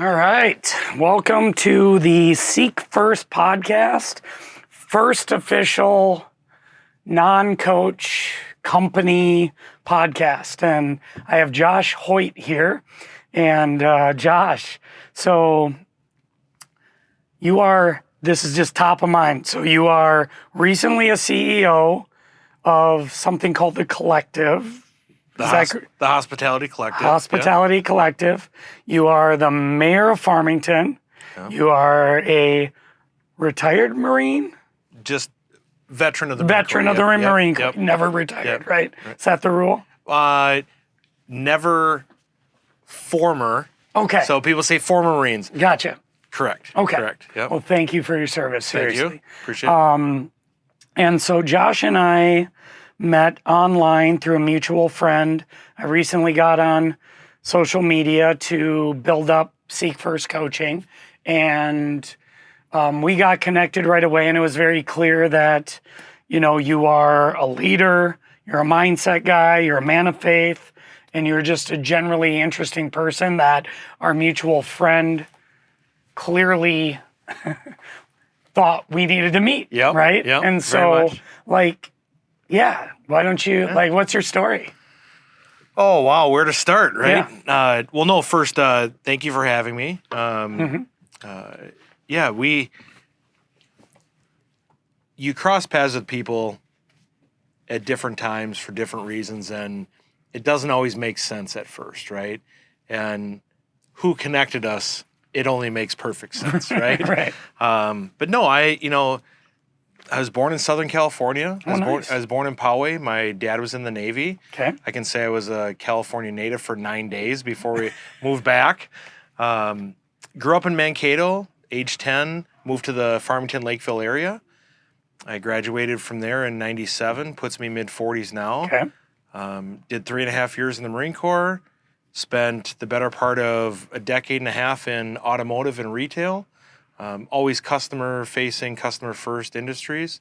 All right. Welcome to the Seek First podcast, first official non-coach company podcast. And I have Josh Hoyt here. And Josh, so this is just top of mind. So you are recently a CEO of something called The Collective. The Hospitality Collective. Hospitality Collective. You are the mayor of Farmington. Yeah. You are a retired Marine? Just veteran of the Marine Corps. Never retired, right? Is that the rule? Never former. Okay. So people say former Marines. Gotcha. Correct. Okay. Correct. Yep. Well, thank you for your service. Seriously. Thank you. Appreciate it. And so Josh and I met online through a mutual friend. I recently got on social media to build up Seek First Coaching, and we got connected right away, and it was very clear that, you are a leader, you're a mindset guy, you're a man of faith, and you're just a generally interesting person that our mutual friend clearly thought we needed to meet, right? Yep, and so, why don't you, what's your story? Oh, wow, where to start, right? Yeah. First, thank you for having me. You cross paths with people at different times for different reasons, and it doesn't always make sense at first, right? And who connected us, it only makes perfect sense, right? Right. But no, I was born in Southern California. I was born in Poway. My dad was in the Navy. Okay. I can say I was a California native for 9 days before we moved back. Grew up in Mankato, age 10, moved to the Farmington, Lakeville area. I graduated from there in 97, puts me mid-40s now. Okay. Did 3.5 years in the Marine Corps, spent the better part of a decade and a half in automotive and retail. Always customer-facing, customer-first industries.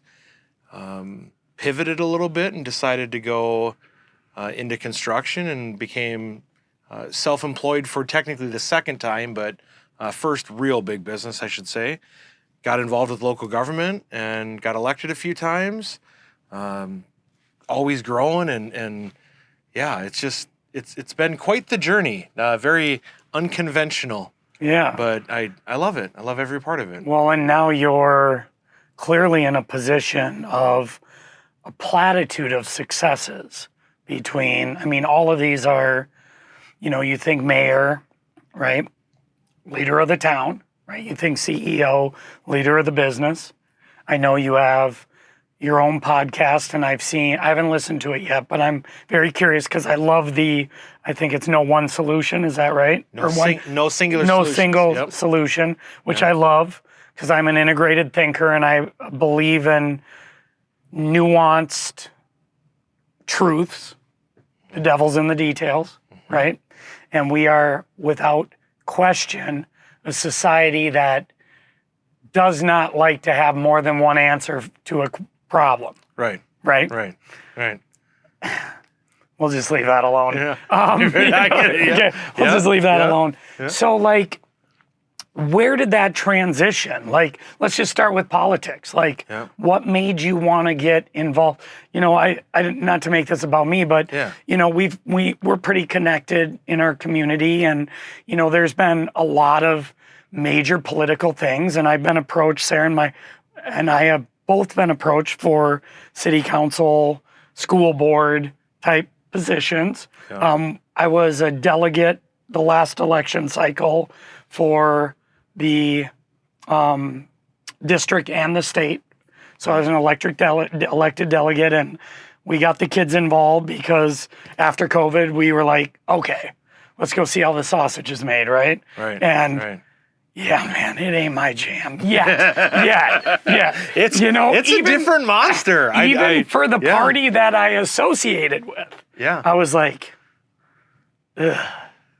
Pivoted a little bit and decided to go into construction and became self-employed for technically the second time, but first real big business, I should say. Got involved with local government and got elected a few times. Always growing and it's been quite the journey. Very unconventional. Yeah. But I love it. I love every part of it. Well, and now you're clearly in a position of a platitude of successes between, all of these are, you think mayor, right? Leader of the town, right? You think CEO, leader of the business. I know you have your own podcast, and I haven't listened to it yet, but I'm very curious because I love I think it's no one solution. Is that right? No single solution, which I love because I'm an integrated thinker and I believe in nuanced truths. The devil's in the details, right? And we are, without question, a society that does not like to have more than one answer to a problem. Right. Right? Right. We'll just leave that alone. Yeah. We'll just leave that alone. Yeah. So, where did that transition? Let's just start with politics. What made you want to get involved? I not to make this about me, but we're pretty connected in our community, and there's been a lot of major political things, and I've been approached, Sarah and I have both been approached for city council, school board type positions. Yeah. I was a delegate the last election cycle for the district and the state. So I was an elected delegate, and we got the kids involved because after COVID, we were like, okay, let's go see how the sausage is made, right? Right. And yeah, man, it ain't my jam yet. It's a different monster. Even for the party that I associated with. Yeah. I was like, ugh.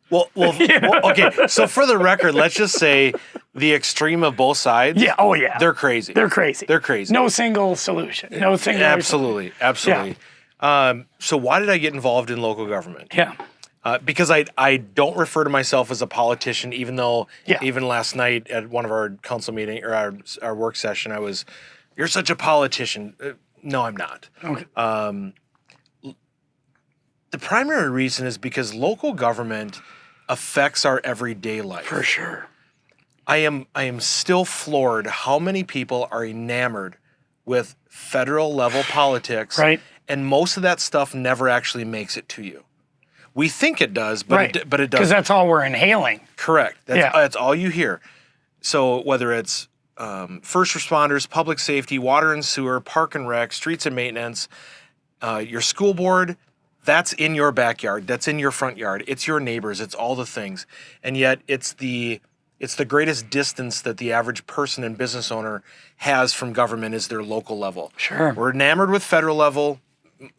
Well, okay. So for the record, let's just say the extreme of both sides. Yeah. Oh, yeah. They're crazy. They're crazy. No single solution. No single. Absolutely. Yeah. So why did I get involved in local government? Yeah. Because I don't refer to myself as a politician, even though even last night at one of our council meeting or our work session, you're such a politician. No, I'm not. Okay. The primary reason is because local government affects our everyday life. For sure. I am still floored how many people are enamored with federal level politics, right? And most of that stuff never actually makes it to you. We think it does, but it doesn't. Because that's all we're inhaling. Correct. That's all you hear. So whether it's first responders, public safety, water and sewer, park and rec, streets and maintenance, your school board, that's in your backyard. That's in your front yard. It's your neighbors. It's all the things. And yet it's the greatest distance that the average person and business owner has from government is their local level. Sure. We're enamored with federal level,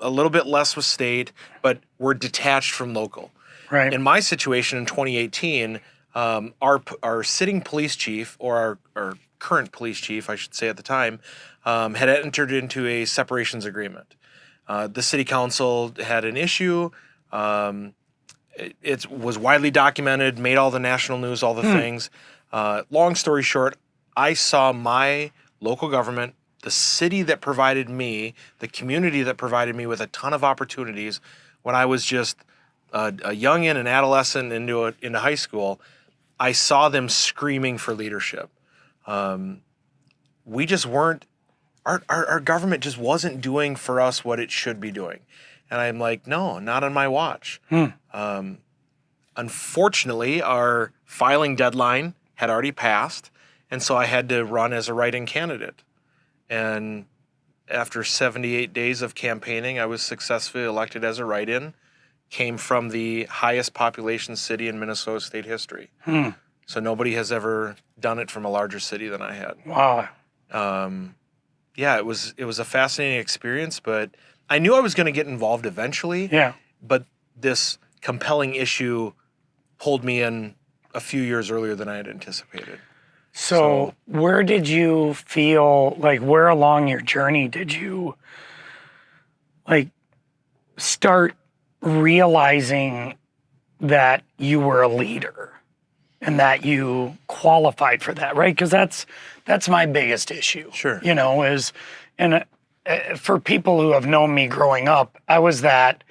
a little bit less with state, but we're detached from local. Right. In my situation in 2018, our sitting police chief, or our current police chief, I should say at the time, had entered into a separations agreement. The city council had an issue. It was widely documented, made all the national news, all the things. Long story short, I saw my local government, the city that provided me, the community that provided me with a ton of opportunities when I was just a youngin', an adolescent into high school. I saw them screaming for leadership. We just weren't, our government just wasn't doing for us what it should be doing. And I'm like, no, not on my watch. Unfortunately, our filing deadline had already passed, and so I had to run as a write-in candidate. And after 78 days of campaigning, I was successfully elected as a write-in, came from the highest population city in Minnesota state history. So nobody has ever done it from a larger city than I had. Wow. Yeah, it was a fascinating experience, but I knew I was going to get involved eventually. Yeah. But this compelling issue pulled me in a few years earlier than I had anticipated. So where did you feel, like, where along your journey did you, like, start realizing that you were a leader and that you qualified for that, right? Because that's my biggest issue. Sure. You know, for people who have known me growing up, I was that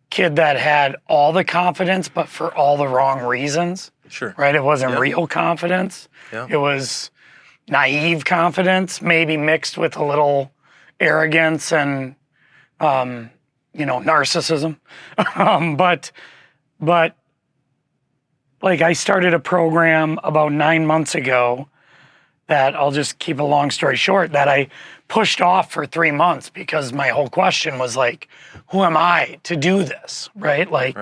kid that had all the confidence, but for all the wrong reasons. Sure. Right? It wasn't real confidence. Yeah. It was naive confidence, maybe mixed with a little arrogance and, narcissism. But like, I started a program about 9 months ago that, I'll just keep a long story short, that I pushed off for 3 months because my whole question was like, who am I to do this, right? Like,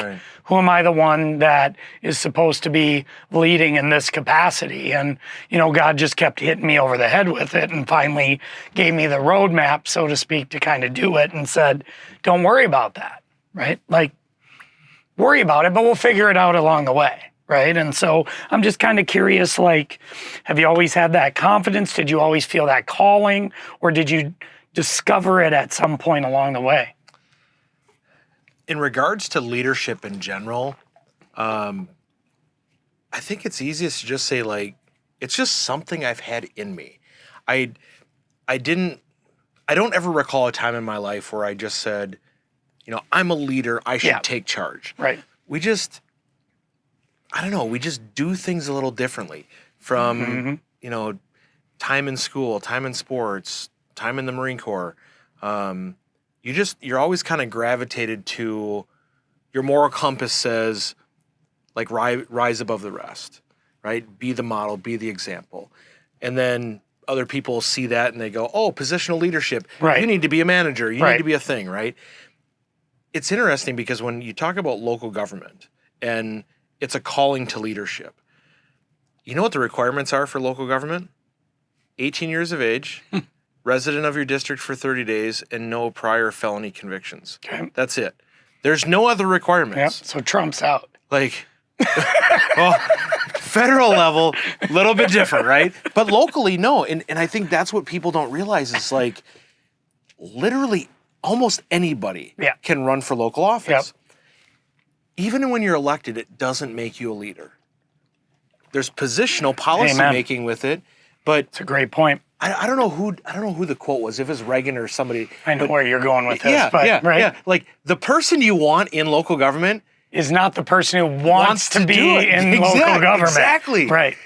who am I the one that is supposed to be leading in this capacity? And, God just kept hitting me over the head with it and finally gave me the roadmap, so to speak, to kind of do it and said, don't worry about that, right? Like, worry about it, but we'll figure it out along the way. Right. And so I'm just kind of curious, like, have you always had that confidence? Did you always feel that calling, or did you discover it at some point along the way? In regards to leadership in general, I think it's easiest to just say, like, it's just something I've had in me. I don't ever recall a time in my life where I just said, I'm a leader, I should take charge. Right. We just do things a little differently from, time in school, time in sports, time in the Marine Corps. You're always kind of gravitated to, your moral compass says, like, rise above the rest, right? Be the model, be the example. And then other people see that and they go, oh, positional leadership. Right. You need to be a manager. You need to be a thing, right? It's interesting because when you talk about local government and it's a calling to leadership, you know what the requirements are for local government? 18 years of age, resident of your district for 30 days, and no prior felony convictions. Okay. That's it. There's no other requirements. Yep. So Trump's out. Like, well, federal level, a little bit different, right? But locally, no. And I think that's what people don't realize is, like, literally almost anybody can run for local office. Yep. even when you're elected, it doesn't make you a leader. There's positional policy making with it, but it's a great point. I don't know who the quote was, if it's Reagan or somebody. I know where you're going with this, right? Yeah. Like the person you want in local government is not the person who wants to be in local government. Exactly. Right.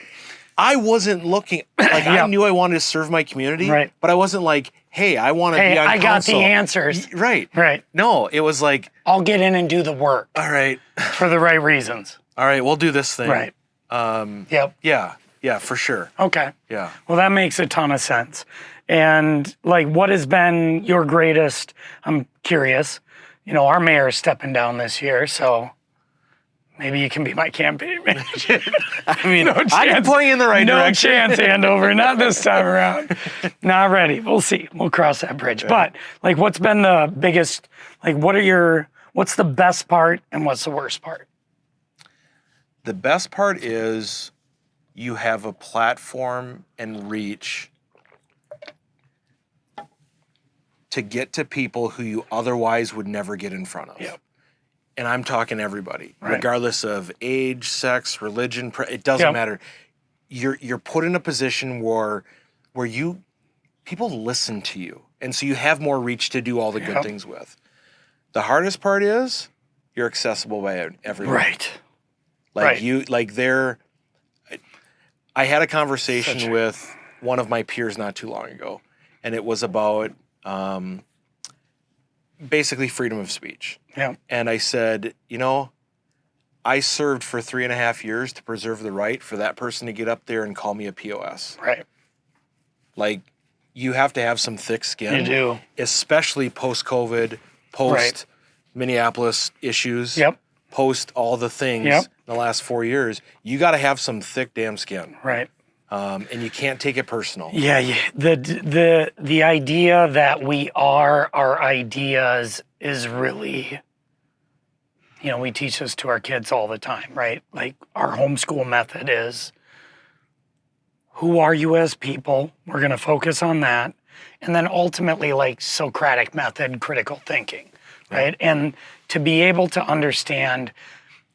I wasn't looking, like I knew I wanted to serve my community, but I wasn't like, hey, I want to be on council. I got the answers. Right. Right. No, it was like, I'll get in and do the work. All right. For the right reasons. All right, we'll do this thing. Right. Yeah, for sure. Okay. Yeah. Well, that makes a ton of sense. And like, what has been your greatest, I'm curious, our mayor is stepping down this year, so maybe you can be my campaign manager. I mean, I can point you in the right direction. No chance, Andover, not this time around. Not ready. We'll see. We'll cross that bridge. Yeah. But like, what's been the biggest, like, what's the best part and what's the worst part? The best part is you have a platform and reach to get to people who you otherwise would never get in front of. Yep. And I'm talking everybody, right. regardless of age, sex, religion, it doesn't matter. You're put in a position where people listen to you. And so you have more reach to do all the good things with. The hardest part is you're accessible by everyone. Right. I had a conversation with one of my peers not too long ago, and it was about basically freedom of speech. Yeah. And I said, I served for 3.5 years to preserve the right for that person to get up there and call me a POS. Right. Like, you have to have some thick skin. You do. Especially post-COVID, post-Minneapolis issues. Yep. Post all the things in the last 4 years. You got to have some thick damn skin. Right. And you can't take it personal. Yeah. The idea that we are our ideas is really, we teach this to our kids all the time, right? Like our homeschool method is, who are you as people? We're going to focus on that. And then ultimately, like Socratic method, critical thinking, right? And to be able to understand,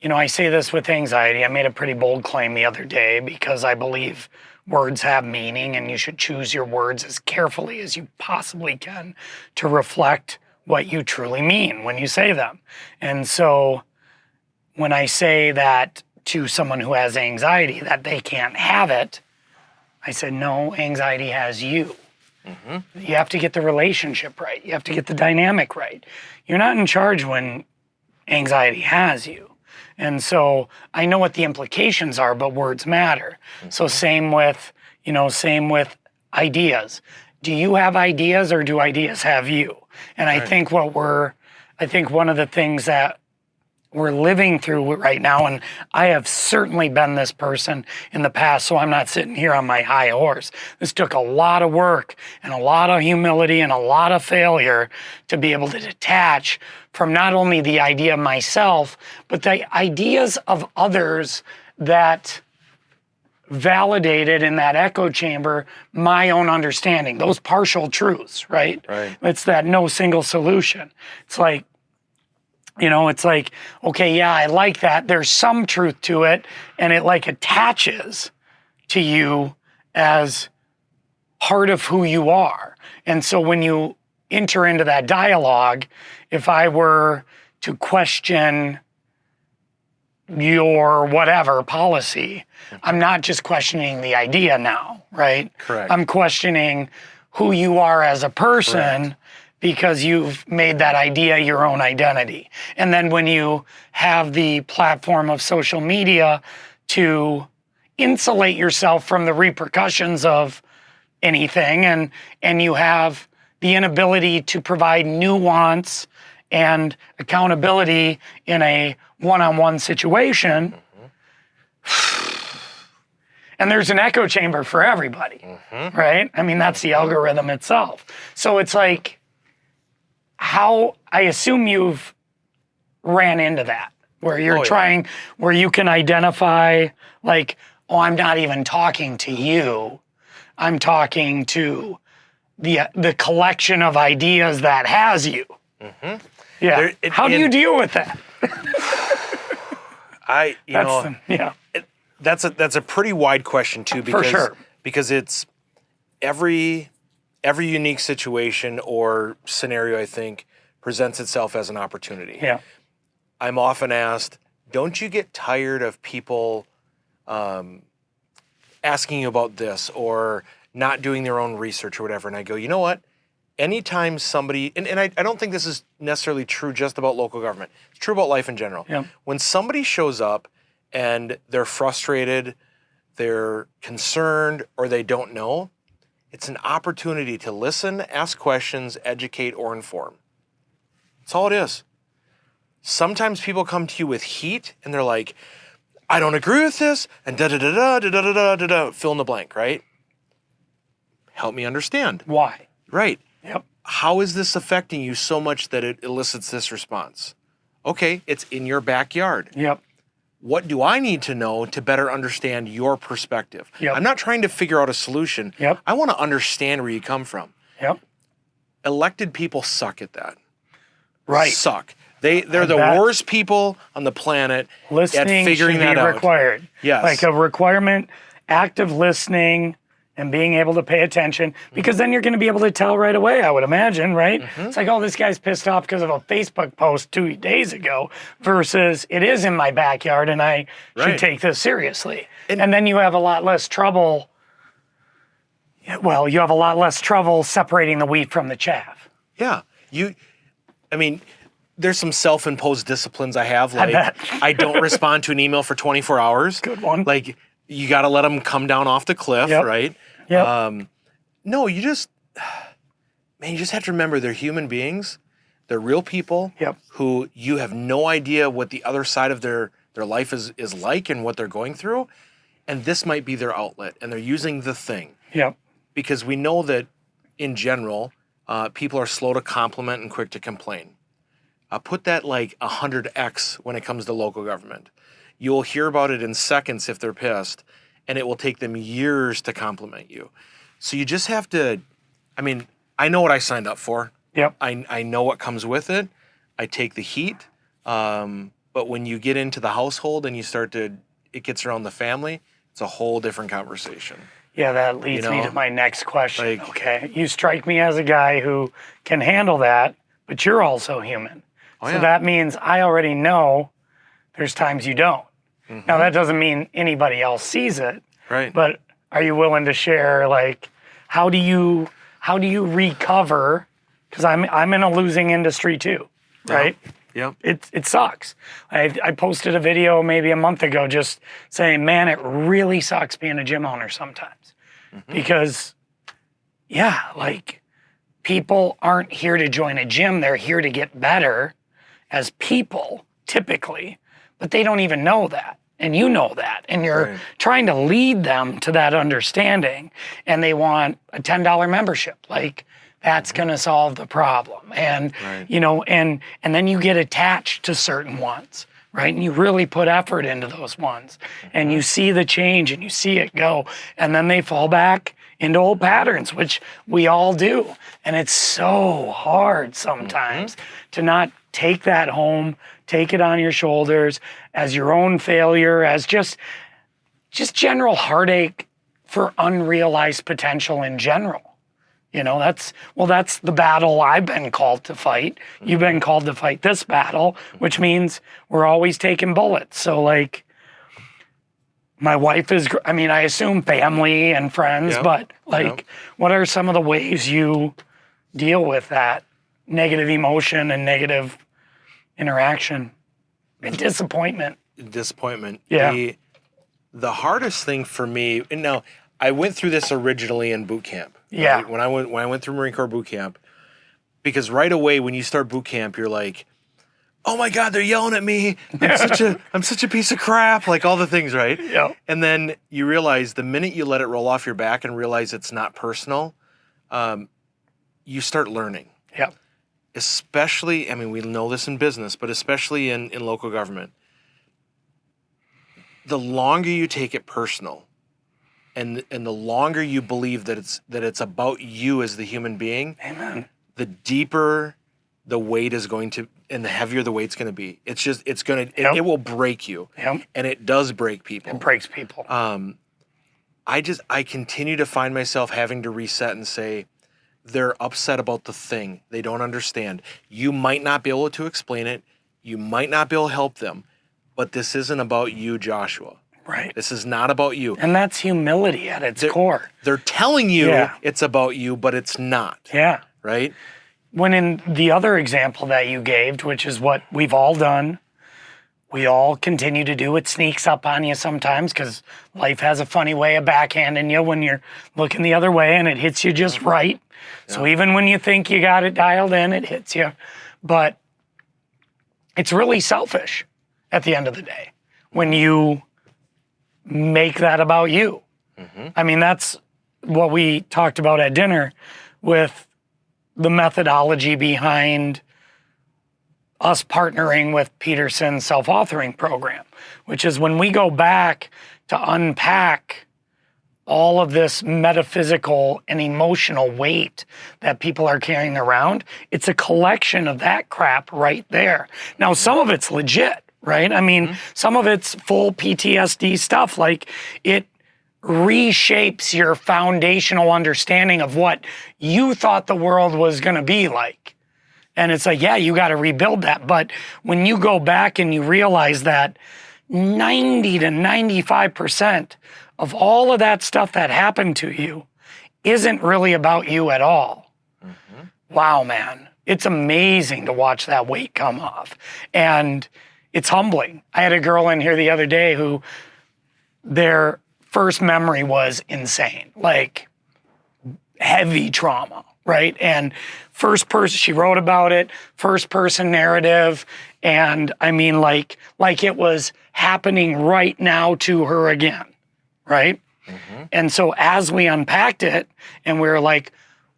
I say this with anxiety. I made a pretty bold claim the other day because I believe words have meaning and you should choose your words as carefully as you possibly can to reflect what you truly mean when you say them. And so when I say that to someone who has anxiety, that they can't have it, I said, no, anxiety has you. Mm-hmm. You have to get the relationship right. You have to get the dynamic right. You're not in charge when anxiety has you. And so I know what the implications are, but words matter. Mm-hmm. So same with ideas. Do you have ideas or do ideas have you? And right. I think one of the things that we're living through right now, and I have certainly been this person in the past, so I'm not sitting here on my high horse. This took a lot of work and a lot of humility and a lot of failure to be able to detach from not only the idea of myself, but the ideas of others that validated in that echo chamber my own understanding, those partial truths, right? Right. It's that no single solution. It's like, okay, yeah, I like that. There's some truth to it, and it like attaches to you as part of who you are. And so when you enter into that dialogue, if I were to question your whatever policy, I'm not just questioning the idea now, right? Correct. I'm questioning who you are as a person. Correct. Because you've made that idea your own identity. And then when you have the platform of social media to insulate yourself from the repercussions of anything, and you have the inability to provide nuance and accountability in a one-on-one situation, and there's an echo chamber for everybody, right? I mean, that's the algorithm itself. So it's like, how, I assume you've ran into that, where you're where you can identify like, oh, I'm not even talking to you. I'm talking to the collection of ideas that has you. Mm-hmm. Yeah. How do you deal with that? That's a pretty wide question too, because For sure. because it's every unique situation or scenario, I think, presents itself as an opportunity. Yeah. I'm often asked, don't you get tired of people asking you about this or not doing their own research or whatever? And I go, you know what? Anytime somebody, and I don't think this is necessarily true just about local government. It's true about life in general. Yeah. When somebody shows up and they're frustrated, they're concerned, or they don't know, it's an opportunity to listen, ask questions, educate, or inform. That's all it is. Sometimes people come to you with heat and they're like, I don't agree with this, and da-da-da-da, fill in the blank, right? Help me understand. Why? Right. Yep. How is this affecting you so much that it elicits this response? Okay, it's in your backyard. Yep. What do I need to know to better understand your perspective? Yep. I'm not trying to figure out a solution. Yep. I want to understand where you come from. Yep. Elected people suck at that. Right. Suck. They're the worst people on the planet Listening at figuring should be that out. required. Yes. Like a requirement, active listening and being able to pay attention, because then you're going to be able to tell right away, I would imagine, right? It's like, oh, this guy's pissed off because of a Facebook post 2 days ago versus it is in my backyard and I should take this seriously. And then you have a lot less trouble. Well, you have a lot less trouble separating the wheat from the chaff. Yeah. There's some self-imposed disciplines I have. Like, I don't respond to an email for 24 hours. Good one. Like, you got to let them come down off the cliff, right? Yep. No, you just have to remember they're human beings. They're real people who you have no idea what the other side of their life is like and what they're going through. And this might be their outlet, and they're using the thing. Yep. Because we know that, in general, people are slow to compliment and quick to complain. Put that like 100x when it comes to local government. You'll hear about it in seconds if they're pissed, and it will take them years to compliment you. So you just have to, I know what I signed up for. Yep. I know what comes with it. I take the heat. But when you get into the household and it gets around the family, it's a whole different conversation. Yeah, that leads me to my next question. Okay. You strike me as a guy who can handle that, but you're also human. So that means I already know there's times you don't. Mm-hmm. Now, that doesn't mean anybody else sees it. Right. But are you willing to share, like, how do you recover? Because I'm in a losing industry too, right? Yeah. It sucks. I posted a video maybe a month ago just saying, man, it really sucks being a gym owner sometimes. Mm-hmm. Because, people aren't here to join a gym. They're here to get better as people, typically. But they don't even know that. And you know that. And you're trying to lead them to that understanding. And they want a $10 membership. Like, that's going to solve the problem. And, and then you get attached to certain ones, right? And you really put effort into those ones. And you see the change and you see it go. And then they fall back into old patterns, which we all do. And it's so hard sometimes to not take that home, take it on your shoulders as your own failure, as just general heartache for unrealized potential in general. That's the battle I've been called to fight. You've been called to fight this battle, which means we're always taking bullets. So, like, my wife is, I assume family and friends, but, what are some of the ways you deal with that negative emotion and negative interaction and disappointment? Yeah. The hardest thing for me, and now I went through this originally in boot camp. Yeah. Right? When I went through Marine Corps boot camp, because right away when you start boot camp, you're like, oh my God, they're yelling at me. I'm such a piece of crap. Like, all the things, right? Yeah. And then you realize the minute you let it roll off your back and realize it's not personal, you start learning. Yeah. Especially, we know this in business, but especially in local government. The longer you take it personal, and the longer you believe that it's about you as the human being, Amen. The deeper the weight is going to, and the heavier the weight's going to be. It's just, it will break you. Yep. And it does break people. It breaks people. I continue to find myself having to reset and say, they're upset about the thing. They don't understand. You might not be able to explain it. You might not be able to help them, but this isn't about you, Joshua. Right. This is not about you. And that's humility at its core. They're telling you it's about you, but it's not. Yeah. Right? When in the other example that you gave, which is what we've all done, we all continue to do, it sneaks up on you sometimes because life has a funny way of backhanding you when you're looking the other way and it hits you just right. Yeah. So even when you think you got it dialed in, it hits you. But it's really selfish at the end of the day when you make that about you. Mm-hmm. I mean, that's what we talked about at dinner with the methodology behind us partnering with Peterson's self-authoring program, which is when we go back to unpack all of this metaphysical and emotional weight that people are carrying around, it's a collection of that crap right there. Now, some of it's legit, right? I mean, some of it's full PTSD stuff, like it reshapes your foundational understanding of what you thought the world was going to be like. And it's like, yeah, you got to rebuild that. But when you go back and you realize that 90 to 95% of all of that stuff that happened to you isn't really about you at all. Mm-hmm. Wow, man. It's amazing to watch that weight come off. And it's humbling. I had a girl in here the other day who their first memory was insane, like heavy trauma, right? And first person, she wrote about it, first person narrative. And I mean, like it was happening right now to her again, right? Mm-hmm. And so as we unpacked it and we were like,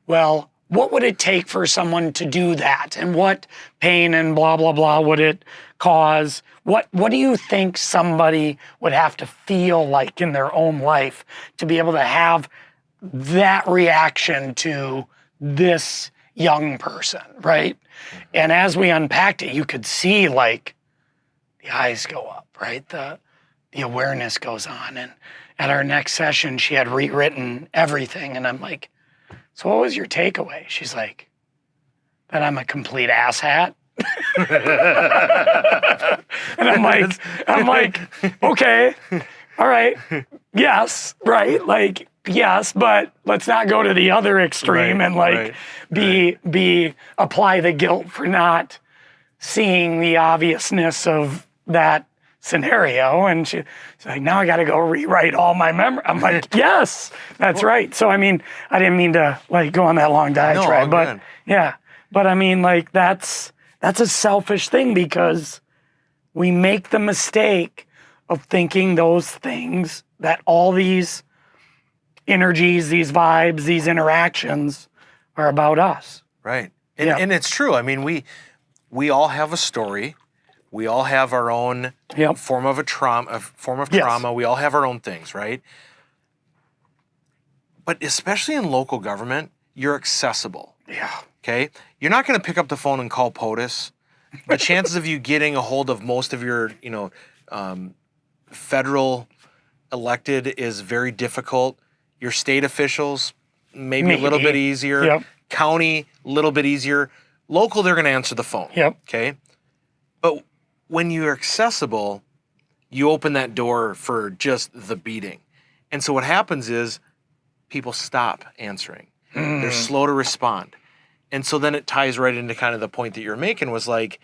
well, what would it take for someone to do that? And what pain and blah, blah, blah would it cause? What do you think somebody would have to feel like in their own life to be able to have that reaction to this young person, right? And as we unpacked it, you could see like the eyes go up, right? The awareness goes on. And at our next session, she had rewritten everything. And I'm like, so what was your takeaway? She's like, that I'm a complete asshat. And I'm like, okay, all right, yes, right, like, yes, but let's not go to the other extreme and like apply the guilt for not seeing the obviousness of that scenario. And she's like, now I got to go rewrite all my memory. I'm like, yes, that's right. So, I mean, I didn't mean to like go on that long diatribe, but yeah, but I mean, like that's a selfish thing because we make the mistake of thinking those things, that all these energies, these vibes, these interactions are about us. Right. And it's true. I mean, we all have a story. We all have our own form of trauma. Yes. We all have our own things, right? But especially in local government, you're accessible. Yeah. Okay? You're not going to pick up the phone and call POTUS. The chances of you getting a hold of most of your, federal elected is very difficult. Your state officials, maybe a little bit easier. Yep. County, a little bit easier. Local, they're going to answer the phone. Yep. Okay? But when you're accessible, you open that door for just the beating. And so what happens is people stop answering. They're slow to respond. And so then it ties right into kind of the point that you're making was like,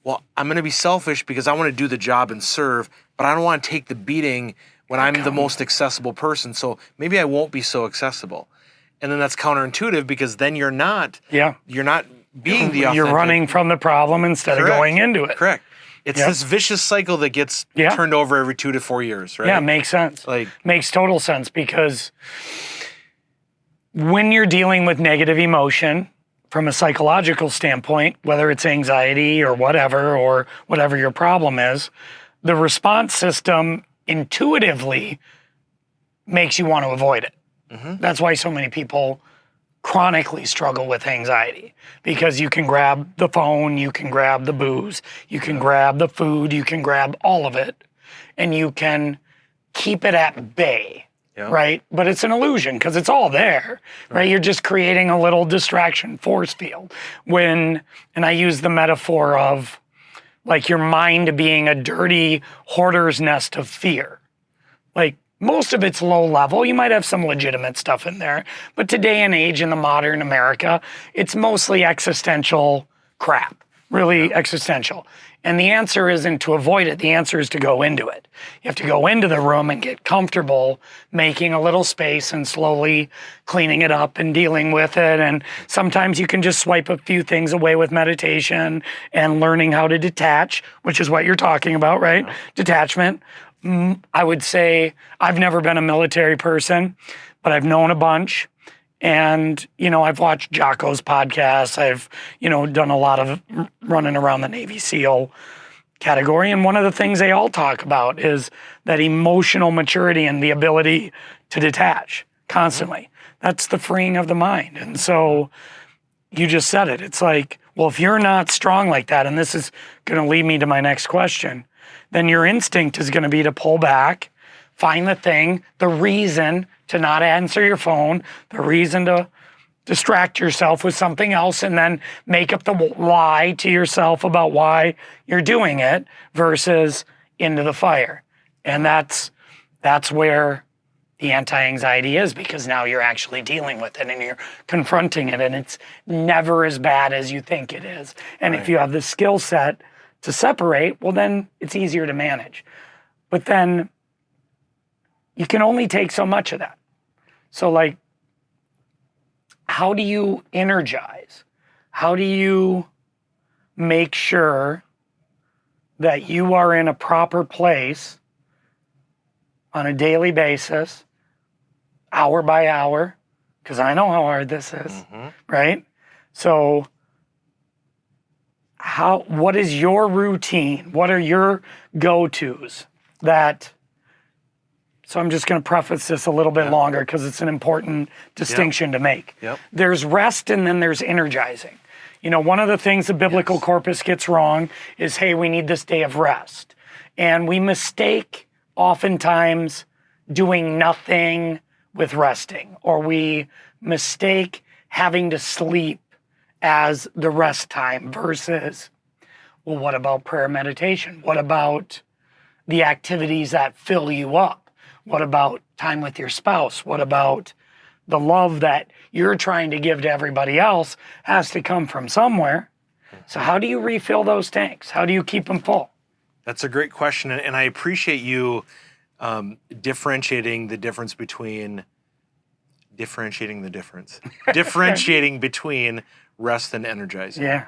well, I'm going to be selfish because I want to do the job and serve, but I don't want to take the beating when I'm the most accessible person. So maybe I won't be so accessible. And then that's counterintuitive because then you're not being the authentic. You're running from the problem instead of going into it. Correct. It's this vicious cycle that gets turned over every 2 to 4 years, right? Yeah, makes sense. Makes total sense because when you're dealing with negative emotion, from a psychological standpoint, whether it's anxiety or whatever your problem is, the response system intuitively makes you want to avoid it. Mm-hmm. That's why so many people chronically struggle with anxiety because you can grab the phone, you can grab the booze, you can grab the food, you can grab all of it, and you can keep it at bay, right? But it's an illusion because it's all there, right? You're just creating a little distraction force field. And I use the metaphor of like your mind being a dirty hoarder's nest of fear. Like, most of it's low level. You might have some legitimate stuff in there. But today and age in the modern America, it's mostly existential crap, really existential. And the answer isn't to avoid it. The answer is to go into it. You have to go into the room and get comfortable making a little space and slowly cleaning it up and dealing with it. And sometimes you can just swipe a few things away with meditation and learning how to detach, which is what you're talking about, right? Yeah. Detachment. I would say I've never been a military person, but I've known a bunch. And, I've watched Jocko's podcasts. I've, done a lot of running around the Navy SEAL category. And one of the things they all talk about is that emotional maturity and the ability to detach constantly. That's the freeing of the mind. And so you just said it. It's like, well, if you're not strong like that, and this is going to lead me to my next question, then your instinct is going to be to pull back, find the thing, the reason to not answer your phone, the reason to distract yourself with something else, and then make up the lie to yourself about why you're doing it versus into the fire. And that's where the anti-anxiety is, because now you're actually dealing with it and you're confronting it, and it's never as bad as you think it is. And if you have the skill set to separate, well, then it's easier to manage. But then you can only take so much of that. So, like, how do you energize? How do you make sure that you are in a proper place on a daily basis, hour by hour? Because I know how hard this is, right? So, what is your routine? What are your go-tos so I'm just going to preface this a little bit longer because it's an important distinction to make. There's rest and then there's energizing. One of the things the biblical corpus gets wrong is, hey, we need this day of rest. And we mistake oftentimes doing nothing with resting, or we mistake having to sleep as the rest time versus, well, what about prayer meditation? What about the activities that fill you up? What about time with your spouse? What about the love that you're trying to give to everybody else has to come from somewhere? So how do you refill those tanks? How do you keep them full? That's a great question. And I appreciate you differentiating between rest and energizing. Yeah.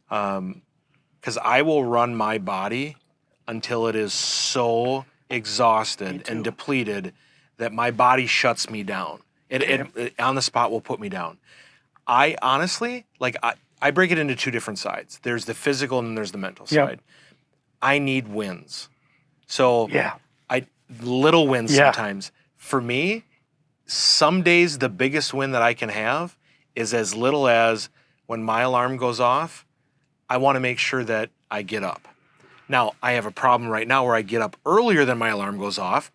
Because I will run my body until it is so exhausted and depleted that my body shuts me down. It on the spot will put me down. I honestly, I break it into two different sides. There's the physical and then there's the mental side. I need wins. So little wins sometimes. For me, some days the biggest win that I can have is as little as when my alarm goes off, I want to make sure that I get up. Now, I have a problem right now where I get up earlier than my alarm goes off,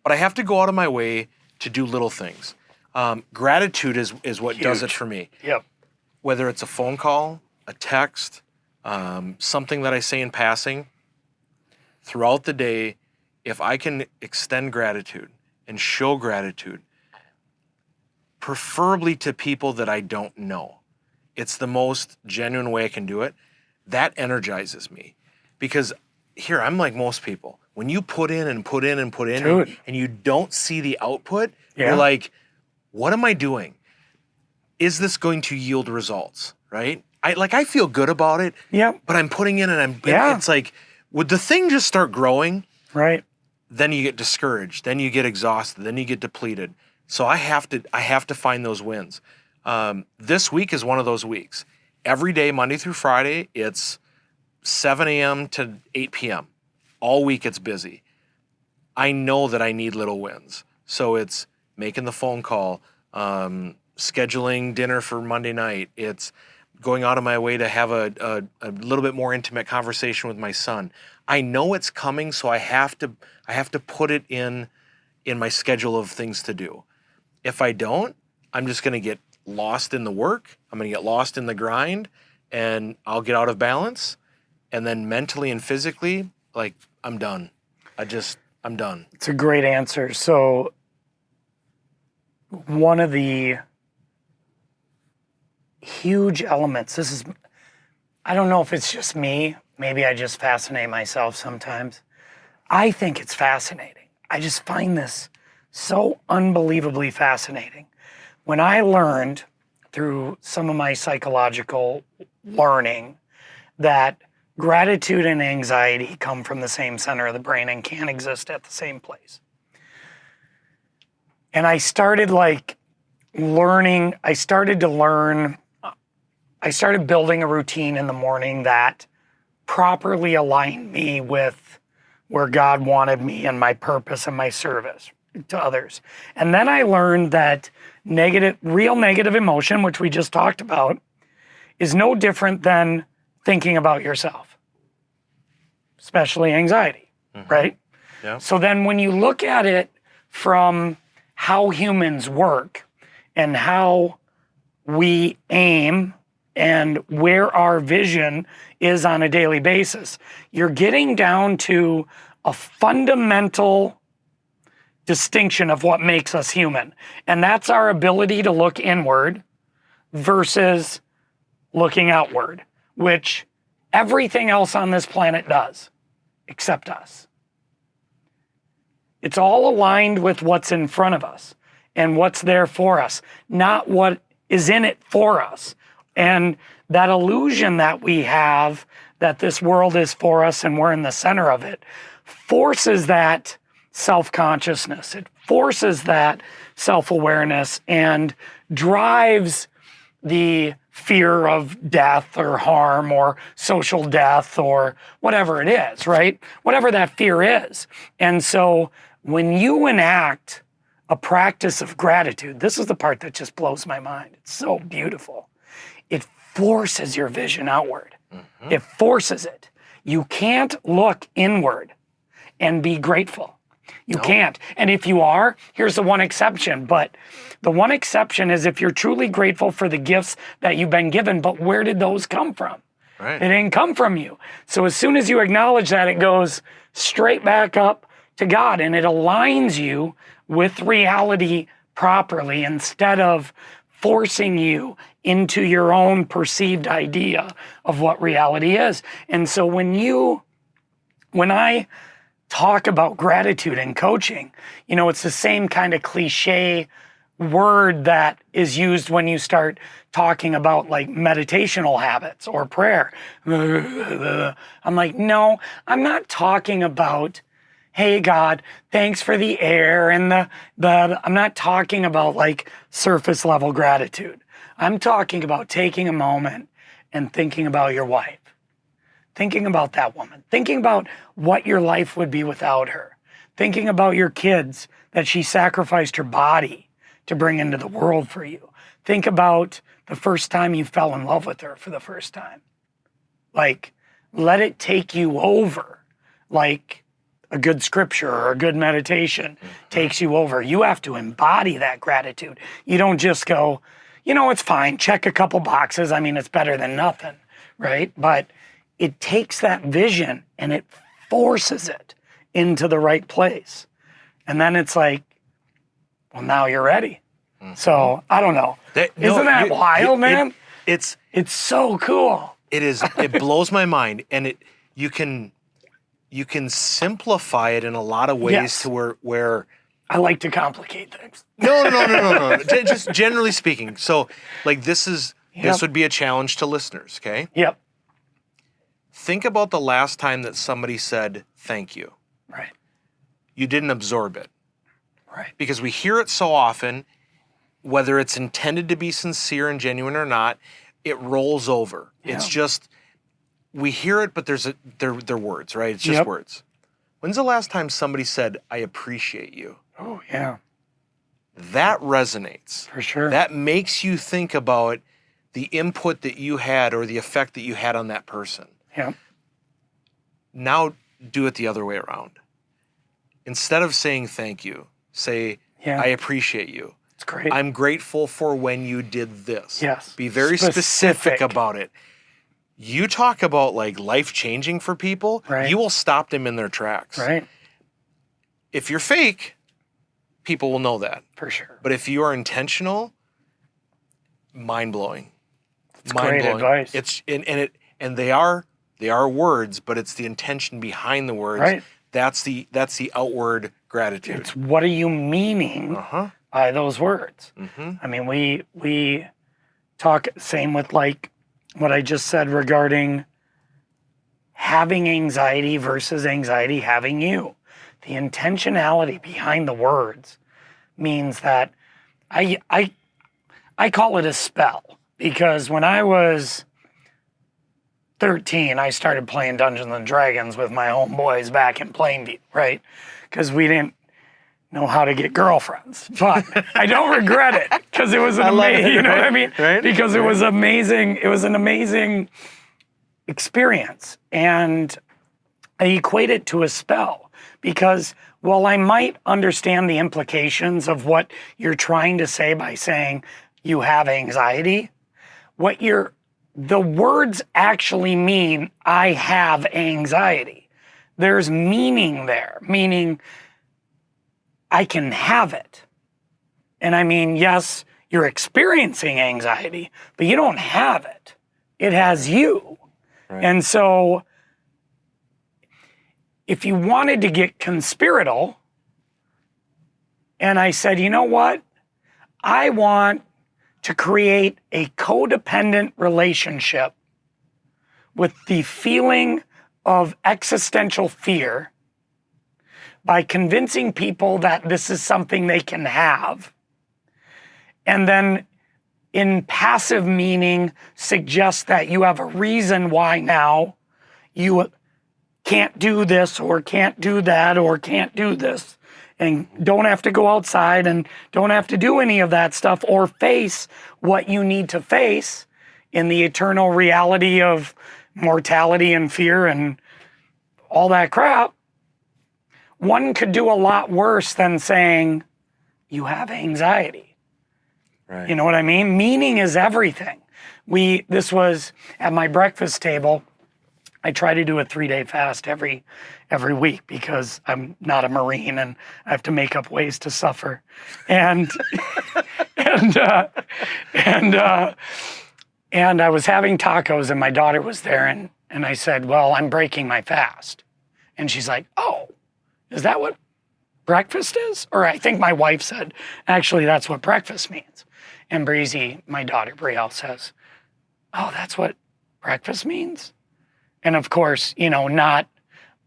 but I have to go out of my way to do little things. Gratitude is what does it for me. Whether it's a phone call, a text, something that I say in passing, throughout the day, if I can extend gratitude and show gratitude, preferably to people that I don't know, it's the most genuine way I can do it. That energizes me. Because here, I'm like most people. When you put in and put in and put in and you don't see the output, you're like, what am I doing? Is this going to yield results, right? I feel good about it, but I'm putting in and it's like, would the thing just start growing? Right. Then you get discouraged. Then you get exhausted. Then you get depleted. So I have to find those wins. This week is one of those weeks. Every day, Monday through Friday, it's 7 a.m. to 8 p.m. All week it's busy. I know that I need little wins. So it's making the phone call, scheduling dinner for Monday night. It's going out of my way to have a little bit more intimate conversation with my son. I know it's coming, so I have to put it in my schedule of things to do. If I don't, I'm just going to get lost in the work. I'm going to get lost in the grind, and I'll get out of balance. And then mentally and physically, like, I'm done. I'm done. It's a great answer. So one of the huge elements, I don't know if it's just me, maybe I just fascinate myself sometimes. I think it's fascinating. I just find this so unbelievably fascinating. When I learned through some of my psychological learning that gratitude and anxiety come from the same center of the brain and can't exist at the same place. And I started building a routine in the morning that properly aligned me with where God wanted me and my purpose and my service to others. And then I learned that real negative emotion, which we just talked about, is no different than thinking about yourself, especially anxiety, right? Yeah. So then when you look at it from how humans work and how we aim and where our vision is on a daily basis, you're getting down to a fundamental distinction of what makes us human. And that's our ability to look inward versus looking outward, which everything else on this planet does, except us. It's all aligned with what's in front of us and what's there for us, not what is in it for us. And that illusion that we have that this world is for us and we're in the center of it forces that self-consciousness. It forces that self-awareness and drives the fear of death or harm or social death or whatever it is, right? Whatever that fear is. And so when you enact a practice of gratitude, this is the part that just blows my mind. It's so beautiful. It forces your vision outward. Mm-hmm. It forces it. You can't look inward and be grateful. You can't. And if you are, here's the one exception. But the one exception is if you're truly grateful for the gifts that you've been given, but where did those come from? Right. It didn't come from you. So as soon as you acknowledge that, it goes straight back up to God and it aligns you with reality properly instead of forcing you into your own perceived idea of what reality is. And so when I talk about gratitude in coaching, it's the same kind of cliche word that is used when you start talking about like meditational habits or prayer. I'm like, no, I'm not talking about, hey God, thanks for the air and I'm not talking about like surface level gratitude. I'm talking about taking a moment and thinking about your wife, thinking about that woman, thinking about what your life would be without her, thinking about your kids that she sacrificed her body to bring into the world for you. Think about the first time you fell in love with her for the first time. Like, let it take you over. Like a good scripture or a good meditation takes you over. You have to embody that gratitude. You don't just go, it's fine, check a couple boxes. I mean, it's better than nothing, right? But it takes that vision and it forces it into the right place. And then it's like, well, now you're ready. Mm-hmm. So I don't know. Isn't that wild, man? It's so cool. It is. It blows my mind. And you can simplify it in a lot of ways to where I like to complicate things. No. Just generally speaking. So like this would be a challenge to listeners, okay? Yep. Think about the last time that somebody said thank you. Right. You didn't absorb it. Right. Because we hear it so often, whether it's intended to be sincere and genuine or not, it rolls over. Yeah. It's just, we hear it, but they're words, right? It's just words. When's the last time somebody said, I appreciate you? Oh, yeah. that resonates. For sure. That makes you think about the input that you had or the effect that you had on that person. Yeah. Now do it the other way around. Instead of saying thank you, say, I appreciate you. It's great. I'm grateful for when you did this. Yes. Be very specific about it. You talk about like life-changing for people, you will stop them in their tracks. Right. If you're fake, people will know that. For sure. But if you are intentional, mind-blowing. It's great advice. It's and they are words, but it's the intention behind the words. Right. That's the outward gratitude. It's what are you meaning by those words? I mean, we talk same with like what I just said regarding having anxiety versus anxiety having you. The intentionality behind the words means that I call it a spell, because when I was 13, I started playing Dungeons and Dragons with my homeboys back in Plainview, right? Because we didn't know how to get girlfriends. But I don't regret it, because it was an amazing, you know what I mean? Right? Because it was amazing. It was an amazing experience. And I equate it to a spell, because while I might understand the implications of what you're trying to say by saying you have anxiety, the words actually mean I have anxiety. There's meaning there, meaning I can have it. And I mean, yes, you're experiencing anxiety, but you don't have it. It has you. Right. And so if you wanted to get conspiratorial, and I said, you know what? I want to create a codependent relationship with the feeling of existential fear by convincing people that this is something they can have. And then in passive meaning, suggest that you have a reason why now you can't do this or can't do that or can't do this, and don't have to go outside and don't have to do any of that stuff or face what you need to face in the eternal reality of mortality and fear and all that crap. One could do a lot worse than saying you have anxiety. Right. You know what I mean? Meaning is everything. This was at my breakfast table. I try to do a 3-day fast every week because I'm not a Marine and I have to make up ways to suffer. And and I was having tacos and my daughter was there and I said, well, I'm breaking my fast. And she's like, oh, is that what breakfast is? Or I think my wife said, actually, that's what breakfast means. And Breezy, my daughter, Brielle, says, oh, that's what breakfast means? And of course, not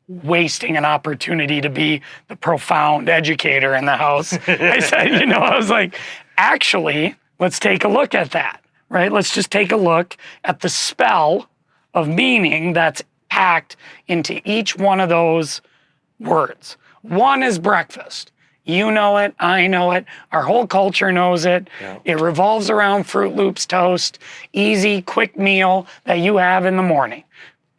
wasting an opportunity to be the profound educator in the house. I said, I was like, actually, let's take a look at that, right? Let's just take a look at the spell of meaning that's packed into each one of those words. One is breakfast. You know it, I know it, our whole culture knows it. Yeah. It revolves around Fruit Loops toast, easy, quick meal that you have in the morning.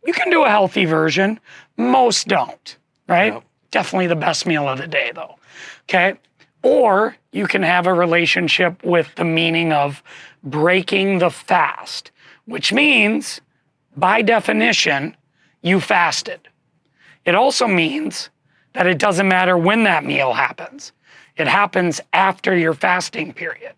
You can do a healthy version. Most don't, right? Yep. Definitely the best meal of the day, though. Okay? Or you can have a relationship with the meaning of breaking the fast, which means, by definition, you fasted. It also means that it doesn't matter when that meal happens. It happens after your fasting period.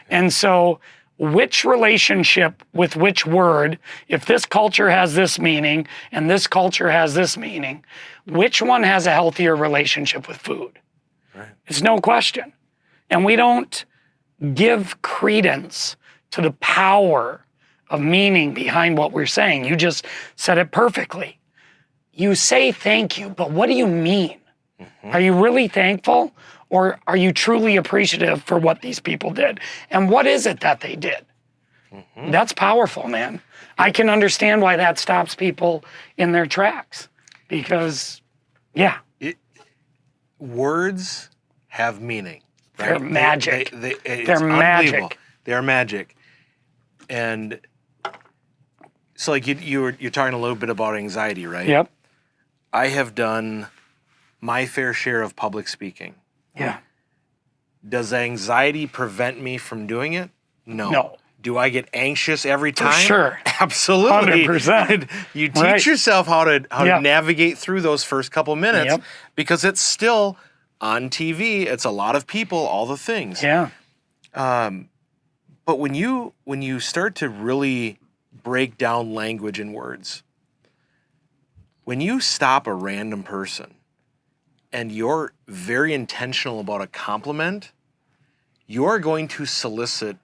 And so which relationship with which word, if this culture has this meaning and this culture has this meaning, which one has a healthier relationship with food? Right. It's no question. And we don't give credence to the power of meaning behind what we're saying. You just said it perfectly. You say thank you, but what do you mean? Mm-hmm. Are you really thankful? Or are you truly appreciative for what these people did? And what is it that they did? Mm-hmm. That's powerful, man. I can understand why that stops people in their tracks. Because, yeah. Words have meaning. Right? They're magic. It's They're unbelievable. magic. They're magic. And so like you're talking a little bit about anxiety, right? Yep. I have done my fair share of public speaking. Yeah. Does anxiety prevent me from doing it? No. No. Do I get anxious every time? For sure. Absolutely. 100%. You teach yourself how to navigate through those first couple minutes because it's still on TV. It's a lot of people, all the things. Yeah. But when you start to really break down language and words, when you stop a random person and you're very intentional about a compliment, you're going to solicit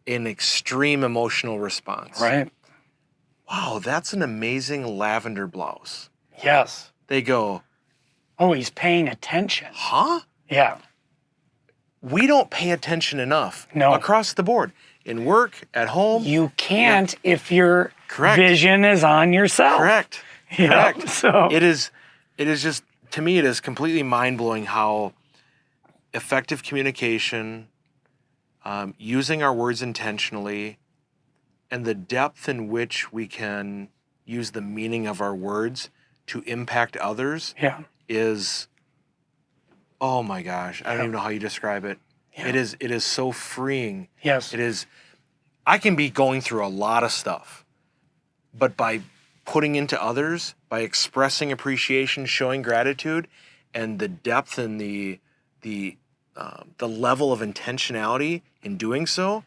an extreme emotional response. Right. Wow, that's an amazing lavender blouse. Yes. They go, oh, he's paying attention. huh? Yeah. We don't pay attention enough. No. Across the board. In work, at home. You can't if your Correct. vision is on yourself. Correct. Yeah. Correct. So It is just, to me, it is completely mind-blowing how effective communication, using our words intentionally, and the depth in which we can use the meaning of our words to impact others is, oh my gosh, I don't even know how you describe it. Yeah. It is so freeing. Yes. It is. I can be going through a lot of stuff, but by putting into others, by expressing appreciation, showing gratitude, and the depth and the level of intentionality in doing so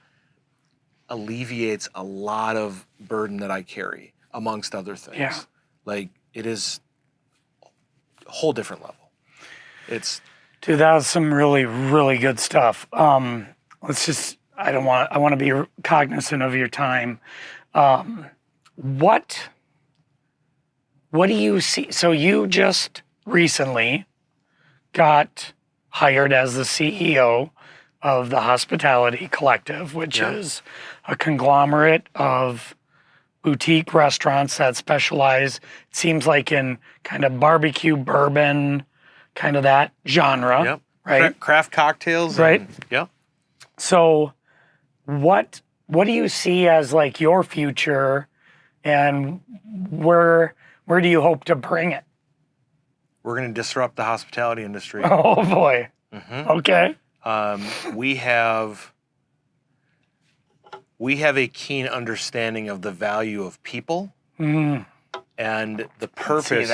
alleviates a lot of burden that I carry, amongst other things. Yeah. Like, it is a whole different level. It's... Dude, that was some really, really good stuff. Let's just, I want to be cognizant of your time. What do you see? So you just recently got hired as the CEO of the Hospitality Collective, which is a conglomerate of boutique restaurants that specialize, it seems like, in kind of barbecue, bourbon, kind of that genre, right? Craft cocktails. Right. Yeah. So what do you see as like your future, and where do you hope to bring it? We're going to disrupt the hospitality industry. Oh boy. Mm-hmm. Okay. We have a keen understanding of the value of people and the purpose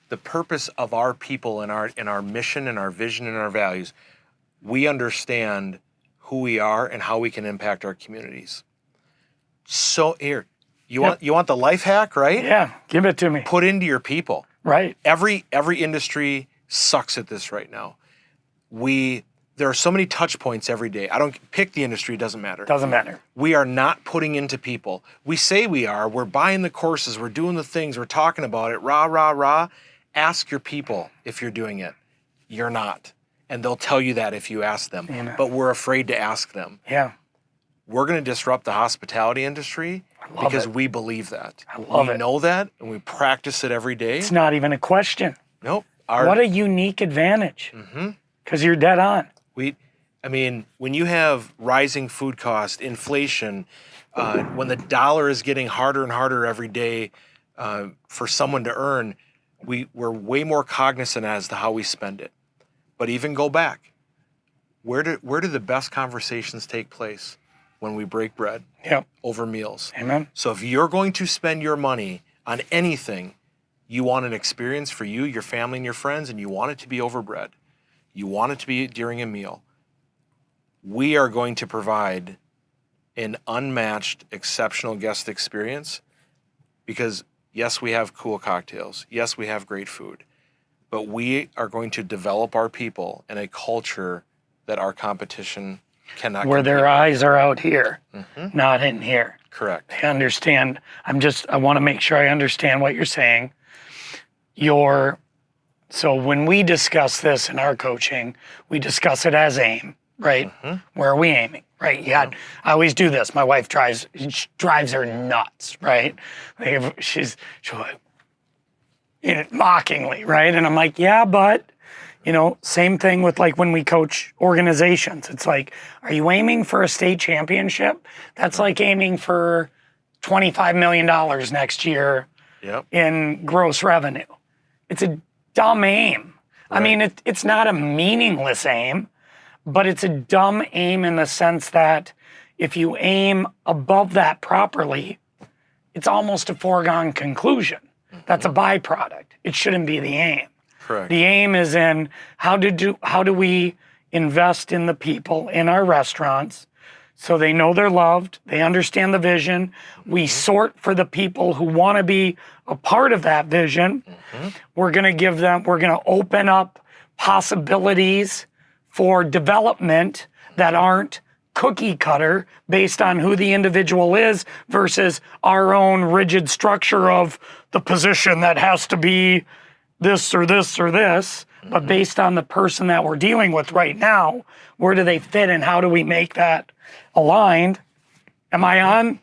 the purpose of our people and our mission and our vision and our values. We understand who we are and how we can impact our communities. So here, you want the life hack, right? Yeah, give it to me. Put into your people. Right. Every industry sucks at this right now. There are so many touch points every day. I don't pick the industry, it doesn't matter. Doesn't matter. We are not putting into people. We say we are. We're buying the courses. We're doing the things. We're talking about it. Rah, rah, rah. Ask your people if you're doing it. You're not. And they'll tell you that if you ask them. Amen. But we're afraid to ask them. Yeah. We're going to disrupt the hospitality industry because we believe that. I love it. We know that, and we practice it every day. It's not even a question. Nope. What a unique advantage. Because you're dead on. When you have rising food costs, inflation, when the dollar is getting harder and harder every day for someone to earn, we're way more cognizant as to how we spend it. But even go back, where do the best conversations take place? When we break bread over meals. Amen. So if you're going to spend your money on anything, you want an experience for you, your family, and your friends, and you want it to be over bread. You want it to be during a meal. We are going to provide an unmatched, exceptional guest experience because, yes, we have cool cocktails. Yes, we have great food. But we are going to develop our people in a culture that our competition cannot where their eyes are out here, not in here. Correct. I understand. I want to make sure I understand what you're saying. So when we discuss this in our coaching, we discuss it as aim, right? Where are we aiming, right? I always do this. My wife drives her nuts, right? She's like, mockingly, right? And I'm like, yeah, but Same thing with like when we coach organizations. It's like, are you aiming for a state championship? That's like aiming for $25 million next year in gross revenue. It's a dumb aim. Right. I mean, it's not a meaningless aim, but it's a dumb aim in the sense that if you aim above that properly, it's almost a foregone conclusion. That's a byproduct. It shouldn't be the aim. Correct. The aim is in how do we invest in the people in our restaurants so they know they're loved, they understand the vision. We sort for the people who want to be a part of that vision. We're going to open up possibilities for development that aren't cookie cutter based on who the individual is versus our own rigid structure of the position that has to be this or this or this, but based on the person that we're dealing with right now, where do they fit and how do we make that aligned? Am I on?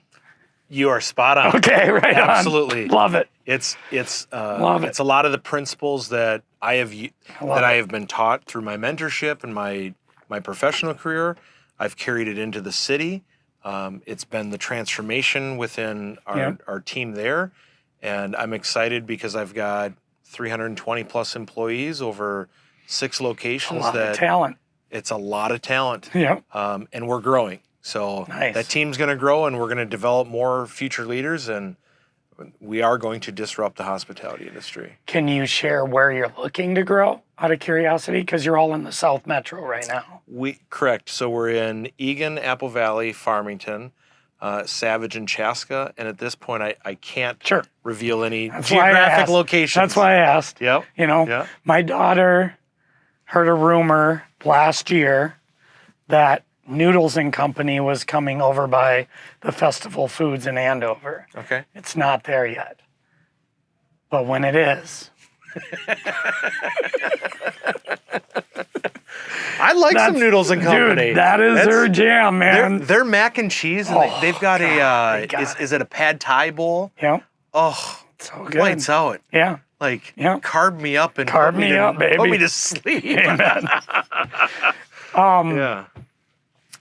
You are spot on. Okay, right. Absolutely. Love it. It's Love it. It's a lot of the principles that I have been taught through my mentorship and my professional career. I've carried it into the city. It's been the transformation within our team there, and I'm excited because I've got 320 plus employees over 6 locations. A lot of talent. It's a lot of talent. Yeah. And we're growing. So that team's going to grow, and we're going to develop more future leaders, and we are going to disrupt the hospitality industry. Can you share where you're looking to grow, out of curiosity? Because you're all in the South Metro right now. Correct. So we're in Eagan, Apple Valley, Farmington, Savage, and Chaska. And at this point, I can't reveal any geographic locations. That's why I asked. Yep. My daughter heard a rumor last year that Noodles and Company was coming over by the Festival Foods in Andover. Okay. It's not there yet. But when it is. I like some Noodles and Company. Dude, that's their jam, man. Their mac and cheese, and they've got is it a pad thai bowl? Yeah. Oh, so good. Lights out. Yeah. Carb me up and carb me up, baby. Put me to sleep. Amen. Yeah.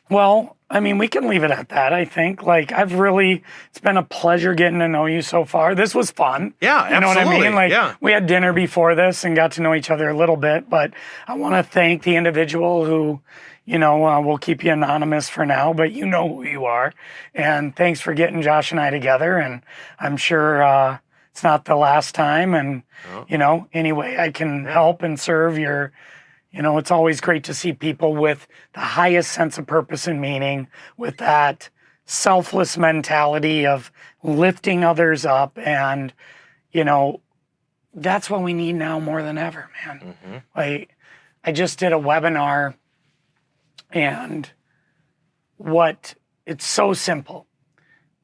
Well, I mean, we can leave it at that, I think. It's been a pleasure getting to know you so far. This was fun. Yeah, you know absolutely. what I mean? We had dinner before this and got to know each other a little bit, but I want to thank the individual who, we'll keep you anonymous for now, but you know who you are. And thanks for getting Josh and I together, and I'm sure it's not the last time, and, any way I can help and serve your... it's always great to see people with the highest sense of purpose and meaning, with that selfless mentality of lifting others up. And, that's what we need now more than ever, man. I just did a webinar, and it's so simple.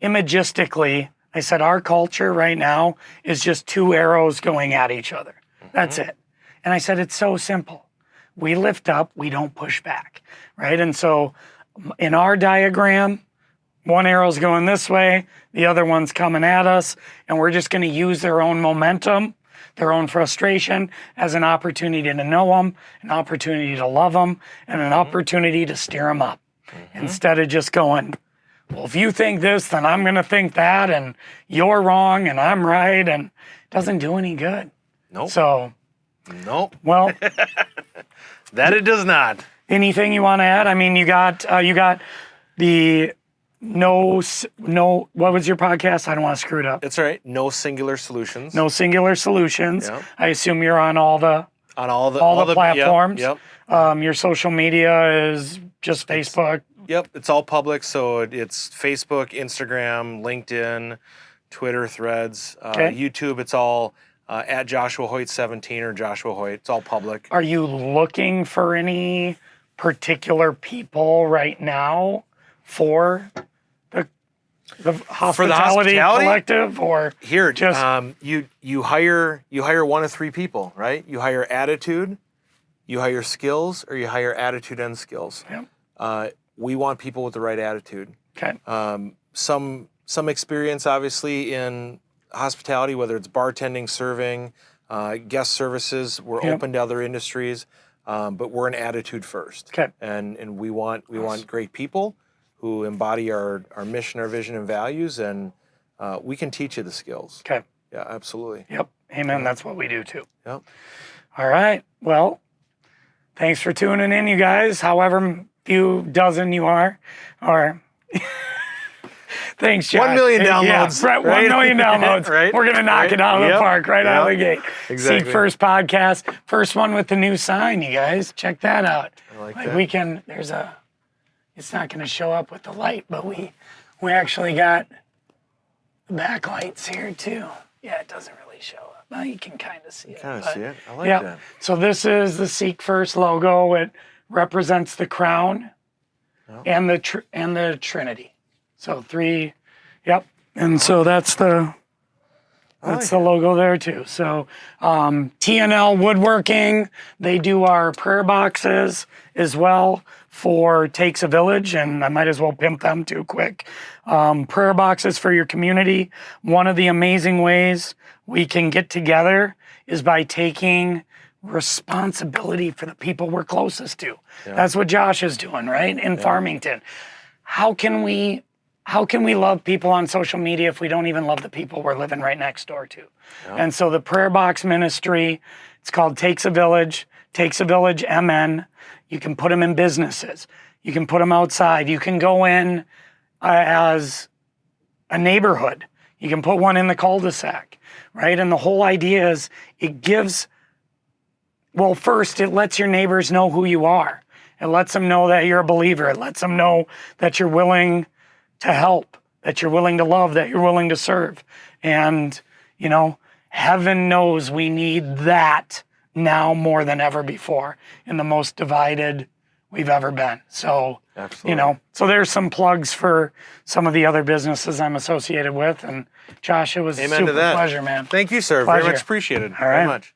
Imagistically, I said, our culture right now is just 2 arrows going at each other. That's it. And I said, it's so simple. We lift up, we don't push back, right? And so in our diagram, one arrow's going this way, the other one's coming at us, and we're just going to use their own momentum, their own frustration as an opportunity to know them, an opportunity to love them, and an opportunity to steer them up. Instead of just going, well, if you think this, then I'm going to think that, and you're wrong, and I'm right, and it doesn't do any good. Nope. So... Nope. Well... That it does not. Anything you want to add? I mean, you got the what was your podcast? I don't want to screw it up. It's all right. No Singular Solutions. No Singular Solutions. Yep. I assume you're on all the platforms. Yep. Your social media is just Facebook. Yep. It's all public. So it's Facebook, Instagram, LinkedIn, Twitter, Threads, YouTube. It's all at Joshua Hoyt 17 or Joshua Hoyt. It's all public. Are you looking for any particular people right now for the hospitality collective, or here just you hire 1 of 3 people, right? You hire attitude, you hire skills, or you hire attitude and skills. Yeah. We want people with the right attitude. Okay. Some experience, obviously, in hospitality, whether it's bartending, serving, guest services. We're open to other industries. but we're an attitude first. Okay. And we want great people who embody our mission, our vision, and values, and we can teach you the skills. Okay. Yeah, absolutely. Yep. Amen. That's what we do too. Yep. All right. Well, thanks for tuning in, you guys. However few dozen you are, or thanks, Josh. 1 million downloads. Yeah, right. 1 million downloads. Right. We're gonna knock it out of the park right out of the gate. Exactly. Seek First podcast, first one with the new sign. You guys check that out. I like that. We can. It's not gonna show up with the light, but we actually got backlights here too. Yeah, it doesn't really show up. Well, you can kind of see it. Kind of see it. I like that. So this is the Seek First logo. It represents the crown and the Trinity. So 3. Yep. And so that's the logo there too. So TNL Woodworking, they do our prayer boxes as well for Takes a Village, and I might as well pimp them too quick. Prayer boxes for your community. One of the amazing ways we can get together is by taking responsibility for the people we're closest to. Yeah. That's what Josh is doing, right? In Farmington. How can we love people on social media if we don't even love the people we're living right next door to? Yeah. And so the prayer box ministry, it's called Takes a Village MN. You can put them in businesses. You can put them outside. You can go in as a neighborhood. You can put one in the cul-de-sac, right? And the whole idea is first, it lets your neighbors know who you are. It lets them know that you're a believer. It lets them know that you're willing to help, that you're willing to love, that you're willing to serve. And, heaven knows we need that now more than ever before in the most divided we've ever been. So, absolutely. So there's some plugs for some of the other businesses I'm associated with. And Josh, it was a super pleasure, man. Thank you, sir. Pleasure. Very much appreciated. All right. Very much.